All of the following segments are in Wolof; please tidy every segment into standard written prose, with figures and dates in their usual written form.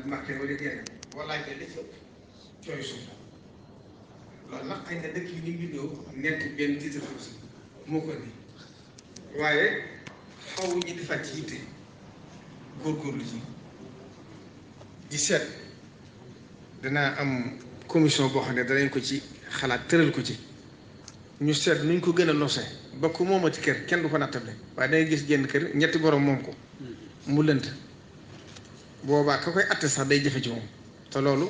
Mbàkke wala genn walaay te li ci ëpp cooy suuf loolu nag xëy na dëkk yi ñu bindoo nekk benn titre foncier moo ko indi waaye xaw ñi defaat ci yitte góorgóorlu ci di seet danaa am commission boo xam ne danañ ko ci xalaat tëral ko ci ñu seet nuñ ko gën a nosee ba ku moomati kër kenn du ko nattable waaye dangay gis génn kër ñetti borom moom ko mu lënt boobaa ka koy atte sax day jafe ci moom te loolu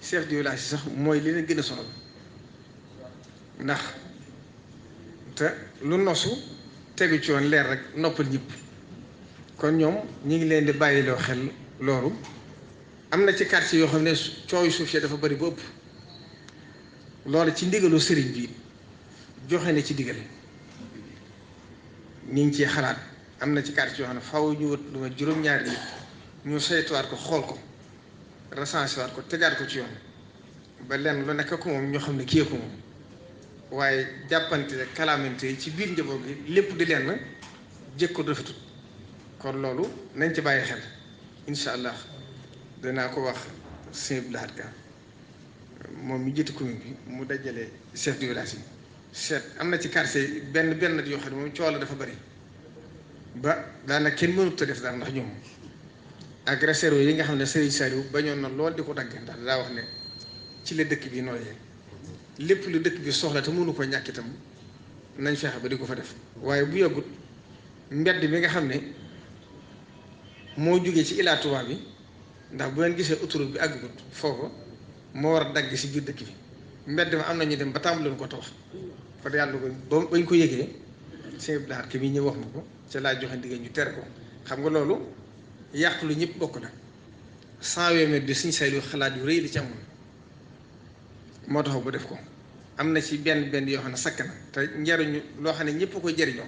chef de village sax mooy li leen gën a sonal ndax te lu nosu tegu ci woon leer rek noppal ñëpp kon ñoom ñu ngi leen di bàyyiloo xel loolu am na ci quartier yoo xam ne coow suuf si dafa bari ba ëpp loolu ci ndigalu sëriñ bi joxe na ci digal ñu ngi ciy xalaat am na ci quartier yoo xam ne faaw ñu wët lu ma juróom-ñaari nit ñu saytuwaat ko xool ko recensé waat ko tegaat ko ci yoon ba lenn lu nekk ko moom ñoo xam ne kii ko moom waaye jàppante kalaamante ci biir njaboot gi lépp di lenn jëkko rafetut kon loolu nañ ci bàyyi xel incha allah danaa ko wax sëñ Abdou Lahad Ka moom mi jiite commune bi mu dajale chef de village yi seet am na ci quartier benn yoo xam ne moom coow la dafa bari ba daanaka kenn mënut a def daal ndax ñoom ak réserve yi nga xam ne Serigne Saliou bañoon na lool di ko dagg ndax daa wax ne ci la dëkk bi nooyee lépp lu dëkk bi soxla te mënu ko ñàkk itam nañ fexe ba di ko fa def waaye bu yàggut mbedd bi nga xam ne moo jógee ci Ila Touba bi ndax bu leen gisee autoroute bi àggut foofu moo war a dagg si biir dëkk bi mbedd ma am na ñu dem ba tàmbaloon ko tabax fa yàlla ko bañ ko yëgee sëñ Abdou Lahad Ka mi ñëw wax ma ko ca laa joxe ndigal ñu tere ko xam nga loolu yàq lu ñëpp bokk na 120 mètres bi suñ saylu xalaat yu rëy li ci amoon moo tax ba def ko am na ci benn yoo xam ne sakk na te njariñu loo xam ne ñëpp koy jariñoo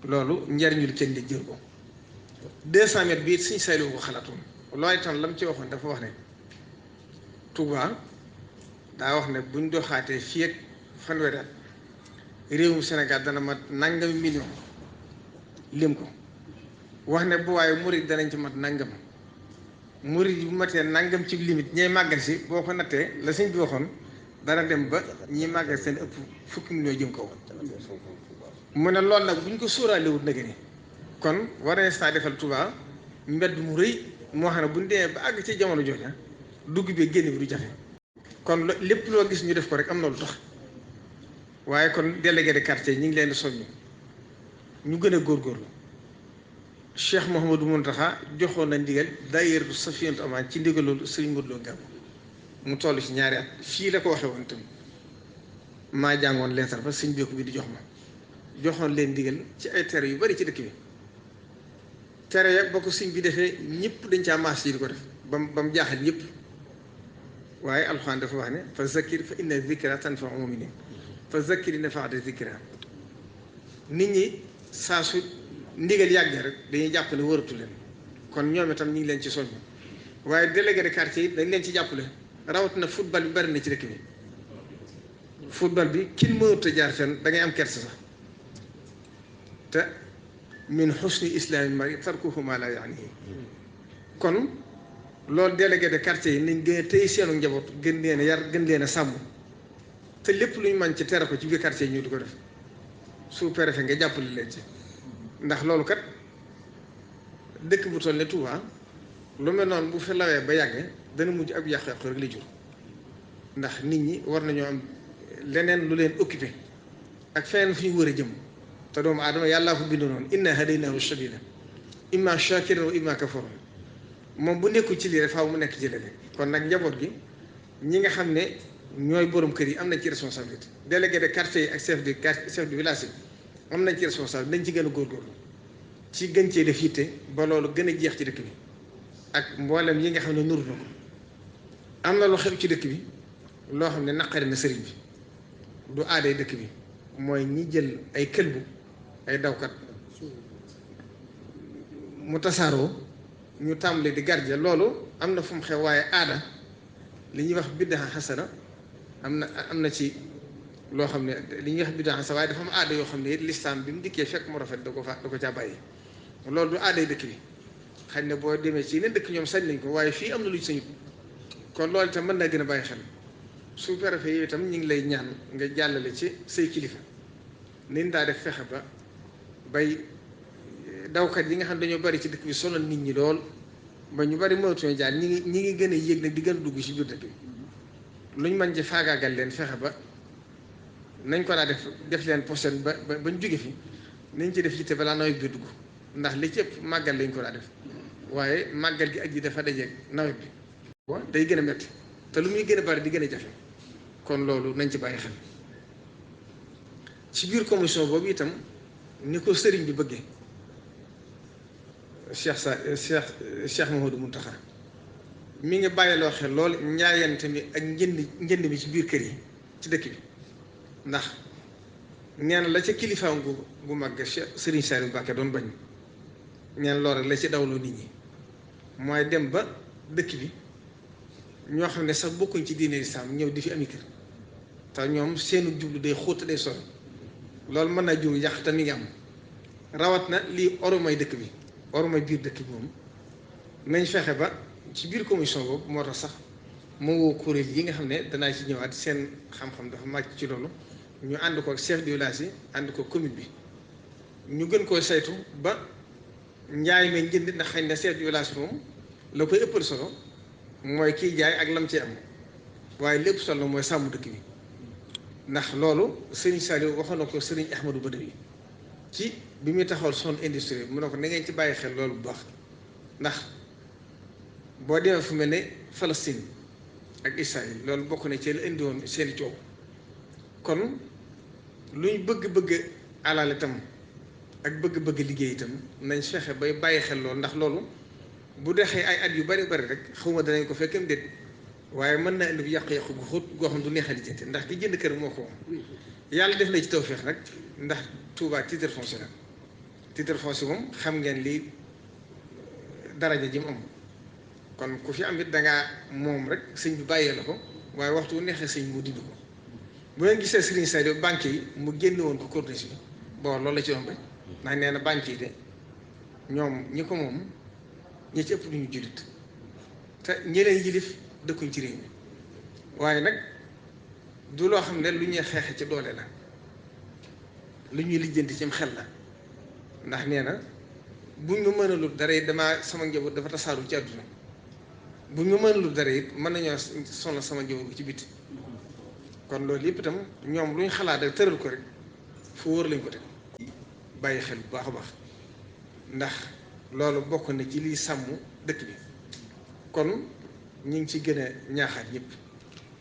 loolu njariñul kenn di jël ko 200 mètres bi suñ saylu ko xalaatoon loolu itam la mu ci waxoon dafa wax ne Touba daa wax ne buñ doxaatee fii ak fanweeri at réewum Sénégal dana mat nangami million lim ko wax ne bu waaye murid danañ ci mat nangam murid bu matee nangam ci limite ñay màggal si boo ko nattee la sëñ bi waxoon dana dem ba ñi màggal seen ëpp fukki million jëm kaw mu ne loolu nag buñ ko sóoraalewut nag ni kon war nañ saa defal Touba mbedd mu rëy moo xam ne buñ demee ba àgg ci jamono jooja dugg bi génn bi du jafe kon lépp loo gis ñu def ko rek am na lu tax waaye kon délégué de quartier ñu ngi leen di soññ ñu gën a góorgóorlu Cheikh Mouhamadou Mountakha joxoon na ndigal daayira Safinatoul Amaan ci ndigalul Serigne Modou Lo Ngam mu toll ci ñaari at fii la ko waxee woon tamit maa jàngoon leetar ba sëñ bi di jox ma joxoon leen ndigal ci ay tere yu bari ci dëkk bi tere ya ba ko sëñ bi defee ñëpp dañ caa maas yi di ko def ba mu jaaxal ñëpp waaye alxuraan dafa wax ne fa zakkir fa inna zikra tanfa'u mu'minin fa zakkir in nafa'ati zikra nit ñi saa su ndigal yàggee rek dañuy jàpp ne wëratu leen kon ñoom itam ñu ngi leen ci soññ waaye délégué de quartier yi dañ leen ci jàppale rawatina football bi bari na ci dëkk bi football bi kin mënut a jaar fenn da ngay am kersa sax te min husni islaamil mar'i tarkuhu ma la ya'nihi kon loolu délégué de quartier yi nañ gën a téye seenu njaboot gën leen a yar gën leen a sàmm te lépp lu ñu mën ci tere ko ci biir quartier yi ñu di ko def sous-préfet nga jàppale leen ci ndax loolu kat dëkk bu toll ne Touba lu mel noonu bu fi lawee ba yàgg dana mujj ab yàqu-yàqu rek li jur ndax nit ñi war nañoo am leneen lu leen occupé ak feneen fu ñu war a jëm te doomu aadama yàllaa ko bind noonu inna hadaynaahu sabila imma shakiran wa imma kafuran moom bu nekkul ci lii rek faaw mu nekk ci leneen kon nag njaboot gi ñi nga xam ne ñooy borom kër yi am nañ ci responsabilité délégué de quartier yi ak chef de village yi am nañ ci responsabilité nañ ci gën a góorgóorlu ci gën cee def yitte ba loolu gën a jeex ci dëkk bi ak mboolem yi nga xam ne nuru na ko am na lu xew ci dëkk bi loo xam ne naqari na sëriñ bi du aaday dëkk bi mooy ñi jël ay këlbu ay dawkat mu tasaaroo ñu tàmbali di garje loolu am na fu mu xew waaye aada li ñuy wax biddaa xasana am na ci loo xam ne li ñuy wax biddaa xasana waaye dafa am aada yoo xam ne lislaam bi mu dikkee fekk mu rafet da ko caa bàyyi loolu du aaday dëkk bi xañ ne boo demee ci yeneen dëkk ñoom sañ nañ ko waaye fii am na lu ñu sañut kon loolu itam mën naa gën a bàyyi xel su préfet yi itam ñu ngi lay ñaan nga jàllale ci say kilifa niñ daa def fexe ba bay dawkat yi nga xam dañoo bari ci dëkk bi sonal nit ñi lool ba ñu bari mënatuñoo jaar ñi ngi gën a yéeg nag di gën a dugg ci biir dëkk bi luñ mën ci faagaagal leen fexe ba nañ ko daa def leen posen ba bañ jóge fi nañ ci def yitte balaa nawet bi dugg ndax li ci ëpp màggal lañ ko daa def waaye màggal gi ak ji dafa dajeeg nawet bi wa day gën a metti te lu muy gën a bari di gën a jafe kon loolu nañ ci bàyyi xel ci biir commission boobu itam ni ko sëriñ bi bëggee Cheikh Mouhamadou Mountakha mi ngi bàyyiloo xel lool njaayante mi ak njënd mi ci biir kër yi ci dëkk bi ndax nee na la ca kilifaam gu mag Serigne Saliou Mbacké doon bañ neen loolu la ci dawloo nit ñi mooy dem ba dëkk bi ñoo xam ne sax bokkuñ ci diine lislaam ñëw di fi ami kër te ñoom seenu jublu day xóot day sori loolu mën naa jur yàq te mi ngi am rawat na lii orumay dëkk bi orumay biir dëkk bi moom nañ fexe ba ci biir commission boobu moo tax sax moo woo kuréel yi nga xam ne danaa ci ñëwaat seen xam-xam dafa màcc ci loolu ñu ànd ko chef de village yi ànd ko commune bi ñu gën koo saytu ba njaay ma njënd ndax xëy na chef de village moom la koy ëppal solo mooy kiy jaay ak lam ci am waaye lépp solo mooy sàmm dëkk bi ndax loolu Serigne Saliou waxoon na ko Serigne Ahmadou Badawi ci bi muy taxawal son industrie mu ne ko na ngeen ci bàyyi xel loolu bu baax ndax boo demee fu mel ne Palestine ak Israël loolu bokk na ci la indi woon seeni coow kon luñ bëgg-bëgg alal itam ak bëgg-bëgg liggéey itam nañ fexe bay bàyyi xel loolu ndax loolu bu dexee ay at yu bari bari rek xawma danañ ko fekkam déet waaye mën naa indi yàqu-yàqu gu xóot goo xam du neexal lijjanti ndax ki jënd kër moo ko moom yàlla def na ci tawfeex nag ndax Touba titre foncier la titre foncier moom xam ngeen lii daraja ji mu am kon ku fi am it dangaa moom rek sëñ bi bàyyee la ko waaye waxtu wu neexee sëñ mu dindi ko bu leen gisee Serigne Saliou banque yi mu génne woon ko corniche bi bon loolu la ci doon rek ndax nee na banque yi de ñoom ñi ko moom ñi ci ëpp lu ñu jullit te ñi leen yilif dëkkuñ ci réew mi waaye nag du loo xam ne lu ñuy xeexe ci doole la lu ñuy lijjanti ci xel la ndax nee na buñ ma mënalul dara it damaa sama njaboot dafa tasaaru ci àdduna buñ ma mënalul dara it mën nañoo sonal sama njaboot ci biti kon loolu yëpp itam ñoom luñ xalaat rek tëral ko rek fu wóor lañ ko teg bàyyi xel bu baax a baax ndax loolu bokk na ci liy sàmm dëkk bi kon ñu ngi ci gën a ñaaxaat ñëpp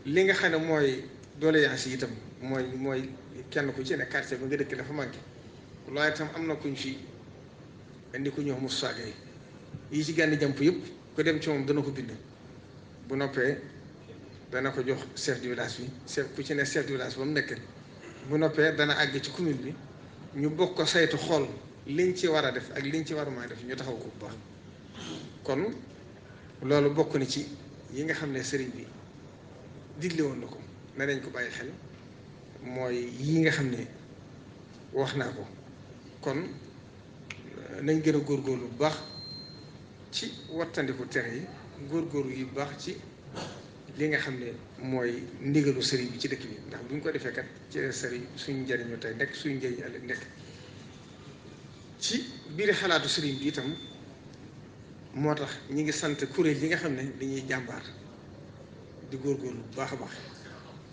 li nga xam ne mooy doléance yi itam mooy kenn ku ci ne quartier bi nga dëkk dafa manqué loolu itam am na kuñ fi indi ku ñëw Moussa Gueye yi ci gànn jàmp yëpp ku dem ci moom dana ko bind bu noppee dana ko jox chef du village bi ku ci ne chef du village ba mu nekk bu noppee dana àgg ci commune bi ñu bokk ko saytu xool liñ ci war a def ak liñ ci war a def ñu taxaw ko bu baax kon loolu bokk na ci yi nga xam ne sëriñ bi digle woon na ko ne nañ ko bàyyi xel mooy yi nga xam ne wax naa ko kon nañ gën a góorgóorlu bu baax ci wattandiku tere yi góorgóorlu yu baax ci li nga xam ne mooy ndigalu sëriñ bi ci dëkk bi ndax bu ñu ko defee kat ci sëriñ suñu njëriñu tey nekk suñu njëriñ ëllëg nekk ci biir xalaatu sëriñ bi itam moo tax ñi ngi sant kuréel yi nga xam ne dañuy jàmbaar di góorgóorlu bu baax a baax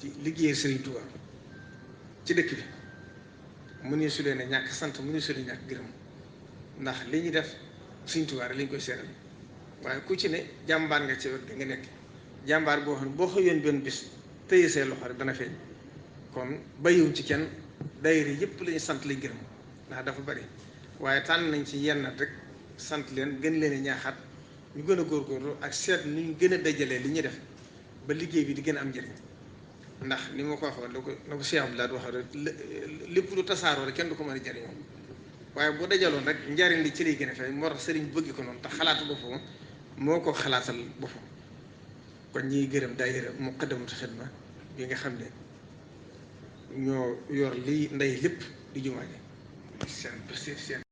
ci liggéey sëriñ Touba ci dëkk bi mu ne su leen a ñàkk sant mu ne su leen ñàkk gërëm ndax li ñuy def sëriñ Touba rek lañ koy seeral waaye ku ci ne jàmbaar nga ci wet ga nga nekk jàmbaar boo xam ne boo xëyoon benn bis tëye see loxo rek dana feeñ kon bàyyiwuñ ci kenn daayira yëpp lañu sant lañ gërëm ndax dafa bari waaye tànn nañ ci yenn rek sant leen gën leen a ñaaxaat ñu gën a góorgóorlu ak seet nu ñu gën a dajalee li ñuy def ba liggéey bi di gën a am njëriñ ndax ni ma ko waxoon la ko Cheikh Abdoulaye waxee rek lépp lu tasaaroo rek kenn du ko mën a jëriñoo waaye boo dajaloon rek njariñ li ci lay gën a feeñ moo tax sëriñ bëgg ko noonu te xalaatu boppam moo ko xalaatal boppam kon ñiy gërëm daayira Muqaddamatul Xidma bi nga xam ne ñoo yor lii ndey lépp di jumaa ji seen